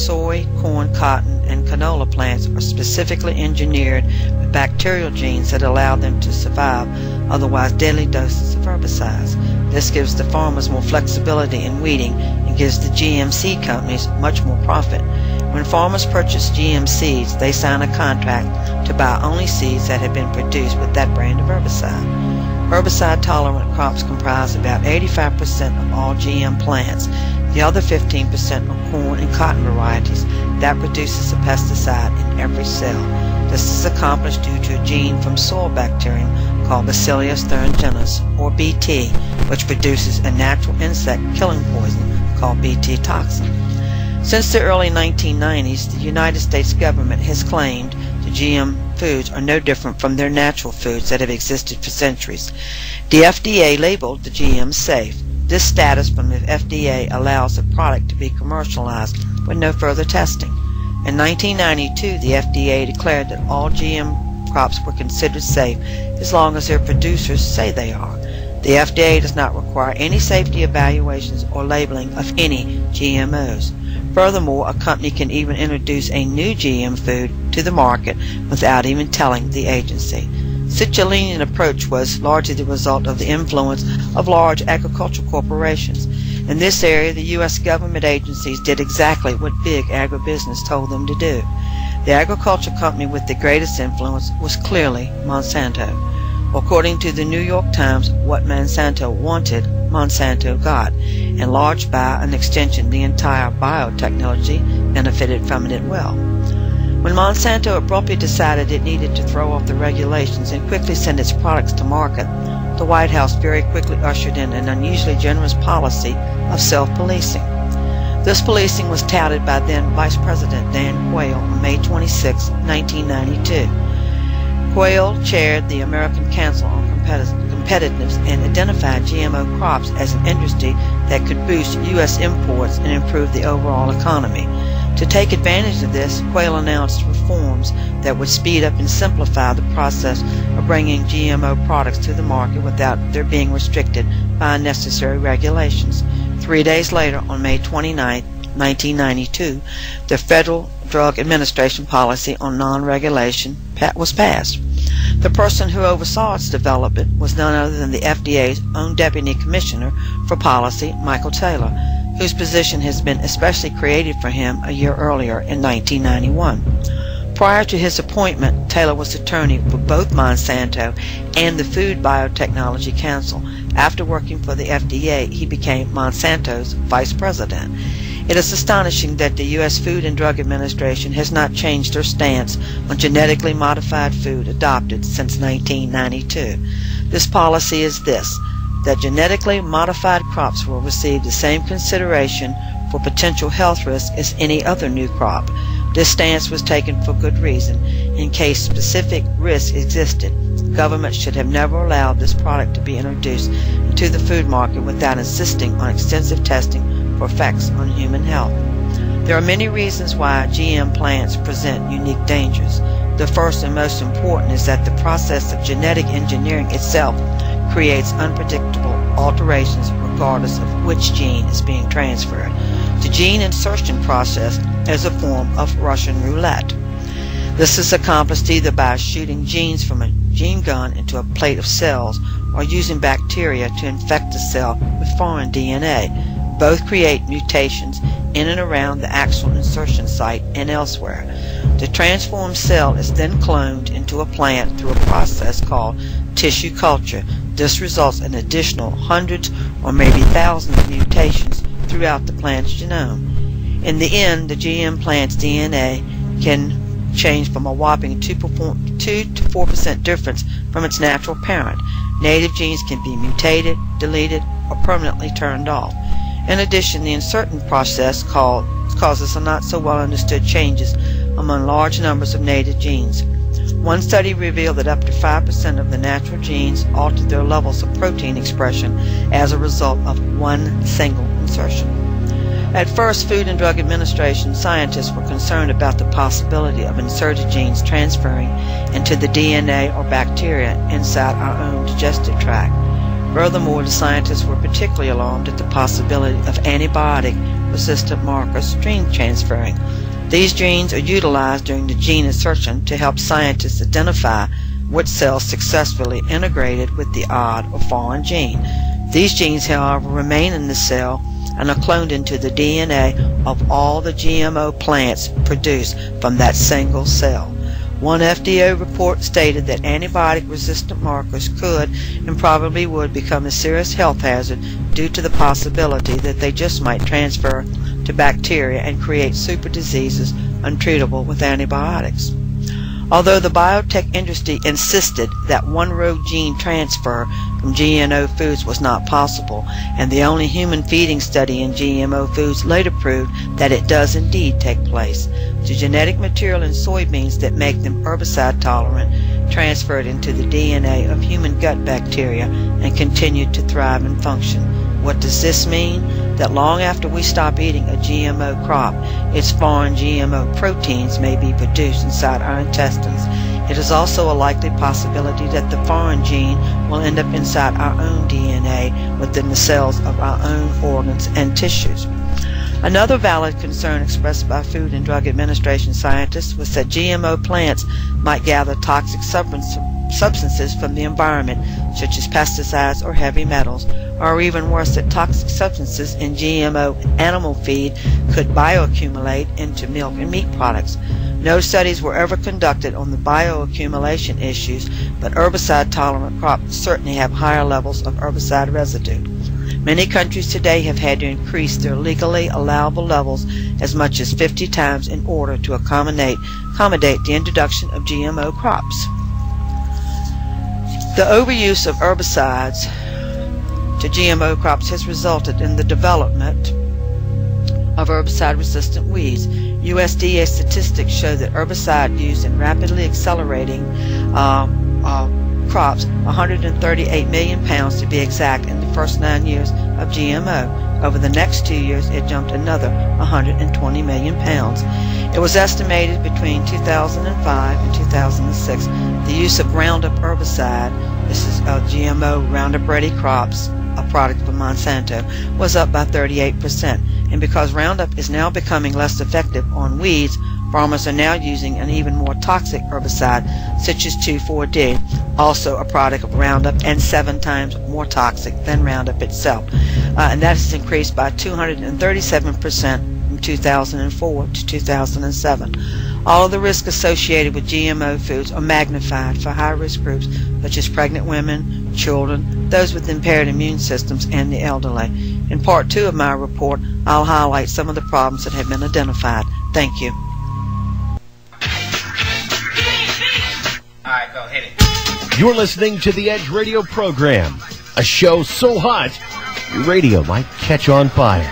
soy, corn, cotton, and canola plants are specifically engineered with bacterial genes that allow them to survive otherwise deadly doses of herbicides. This gives the farmers more flexibility in weeding and gives the GM seed companies much more profit. When farmers purchase GM seeds, they sign a contract to buy only seeds that have been produced with that brand of herbicide. Herbicide-tolerant crops comprise about 85% of all GM plants. The other 15% are corn and cotton varieties that produces a pesticide in every cell. This is accomplished due to a gene from soil bacterium called Bacillus thuringiensis, or Bt, which produces a natural insect killing poison called Bt toxin. Since the early 1990s, the United States government has claimed the GM foods are no different from their natural foods that have existed for centuries. The FDA labeled the GM safe. This status from the FDA allows the product to be commercialized with no further testing. In 1992, the FDA declared that all GM crops were considered safe as long as their producers say they are. The FDA does not require any safety evaluations or labeling of any GMOs. Furthermore, a company can even introduce a new GM food to the market without even telling the agency. Such a lenient approach was largely the result of the influence of large agricultural corporations. In this area, the U.S. government agencies did exactly what big agribusiness told them to do. The agriculture company with the greatest influence was clearly Monsanto. According to the New York Times, what Monsanto wanted, Monsanto got. Enlarged by an extension, the entire biotechnology benefited from it well. When Monsanto abruptly decided it needed to throw off the regulations and quickly send its products to market, the White House very quickly ushered in an unusually generous policy of self-policing. This policing was touted by then Vice President Dan Quayle on May 26, 1992. Quayle chaired the American Council on Competitiveness and identified GMO crops as an industry that could boost U.S. imports and improve the overall economy. To take advantage of this, Quayle announced reforms that would speed up and simplify the process of bringing GMO products to the market without their being restricted by unnecessary regulations. 3 days later, on May 29, 1992, the Federal Drug Administration policy on non-regulation was passed. The person who oversaw its development was none other than the FDA's own Deputy Commissioner for Policy, Michael Taylor, whose position has been especially created for him a year earlier in 1991. Prior to his appointment, Taylor was attorney for both Monsanto and the Food Biotechnology Council. After working for the FDA, he became Monsanto's vice president. It is astonishing that the U.S. Food and Drug Administration has not changed their stance on genetically modified food adopted since 1992. This policy is this: that genetically modified crops will receive the same consideration for potential health risk as any other new crop. This stance was taken for good reason. In case specific risk existed, government should have never allowed this product to be introduced into the food market without insisting on extensive testing for effects on human health. There are many reasons why GM plants present unique dangers. The first and most important is that the process of genetic engineering itself creates unpredictable alterations regardless of which gene is being transferred. The gene insertion process is a form of Russian roulette. This is accomplished either by shooting genes from a gene gun into a plate of cells or using bacteria to infect the cell with foreign DNA. Both create mutations in and around the actual insertion site and elsewhere. The transformed cell is then cloned into a plant through a process called tissue culture. This results in additional hundreds or maybe thousands of mutations throughout the plant's genome. In the end, the GM plant's DNA can change from a whopping 2 to 4% difference from its natural parent. Native genes can be mutated, deleted, or permanently turned off. In addition, the insertion process causes not so well understood changes among large numbers of native genes. One study revealed that up to 5% of the natural genes altered their levels of protein expression as a result of one single insertion. At first, Food and Drug Administration scientists were concerned about the possibility of inserted genes transferring into the DNA or bacteria inside our own digestive tract. Furthermore, the scientists were particularly alarmed at the possibility of antibiotic-resistant markers gene transferring. These genes are utilized during the gene insertion to help scientists identify which cells successfully integrated with the odd or foreign gene. These genes, however, remain in the cell and are cloned into the DNA of all the GMO plants produced from that single cell. One FDA report stated that antibiotic-resistant markers could and probably would become a serious health hazard due to the possibility that they just might transfer to bacteria and create super diseases untreatable with antibiotics. Although the biotech industry insisted that one-row gene transfer from GMO foods was not possible, and the only human feeding study in GMO foods later proved that it does indeed take place, the genetic material in soybeans that make them herbicide tolerant transferred into the DNA of human gut bacteria and continued to thrive and function. What does this mean? That long after we stop eating a GMO crop, its foreign GMO proteins may be produced inside our intestines. It is also a likely possibility that the foreign gene will end up inside our own DNA within the cells of our own organs and tissues. Another valid concern expressed by Food and Drug Administration scientists was that GMO plants might gather toxic substances from the environment, such as pesticides or heavy metals, or even worse, that toxic substances in GMO animal feed could bioaccumulate into milk and meat products. No studies were ever conducted on the bioaccumulation issues, but herbicide-tolerant crops certainly have higher levels of herbicide residue. Many countries today have had to increase their legally allowable levels as much as 50 times in order to accommodate the introduction of GMO crops. The overuse of herbicides to GMO crops has resulted in the development of herbicide-resistant weeds. USDA statistics show that herbicide use in rapidly accelerating crops, 138 million pounds to be exact, in the first 9 years of GMO. Over the next 2 years, it jumped another 120 million pounds. It was estimated between 2005 and 2006 the use of Roundup herbicide, this is GMO Roundup Ready crops, a product from Monsanto, was up by 38%. And because Roundup is now becoming less effective on weeds, farmers are now using an even more toxic herbicide, such as 2,4-D, also a product of Roundup and 7 times more toxic than Roundup itself. And that has increased by 237% from 2004 to 2007. All of the risks associated with GMO foods are magnified for high-risk groups such as pregnant women, children, those with impaired immune systems, and the elderly. In part 2 of my report, I'll highlight some of the problems that have been identified. Thank you. Alright, go hit it. You're listening to the Edge Radio program, a show so hot, your radio might catch on fire.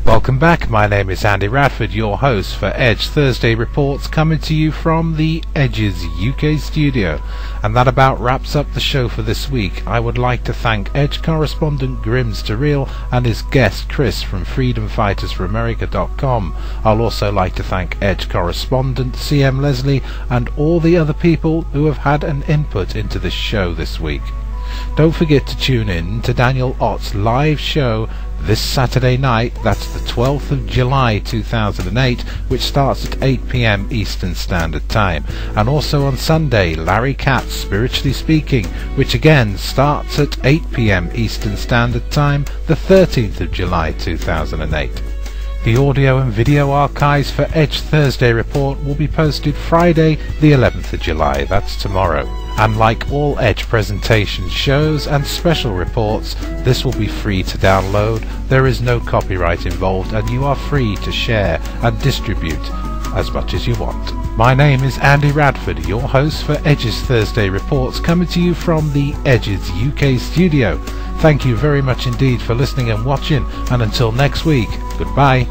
Welcome back, my name is Andy Radford, your host for Edge Thursday Reports, coming to you from the Edge's UK studio. And that about wraps up the show for this week. I would like to thank Edge correspondent Grims Terrell and his guest Chris from freedomfightersforamerica.com. I'll also like to thank Edge correspondent CM Leslie and all the other people who have had an input into this show this week. Don't forget to tune in to Daniel Ott's live show this Saturday night, that's the 12th of July 2008, which starts at 8 p.m. Eastern Standard Time. And also on Sunday, Larry Katz's Spiritually Speaking, which again starts at 8 p.m. Eastern Standard Time, the 13th of July 2008. The audio and video archives for Edge Thursday Report will be posted Friday, the 11th of July, that's tomorrow. And like all Edge presentation shows and special reports, this will be free to download. There is no copyright involved, and you are free to share and distribute as much as you want. My name is Andy Radford, your host for Edge's Thursday Reports, coming to you from the Edge's UK studio. Thank you very much indeed for listening and watching, and until next week, goodbye.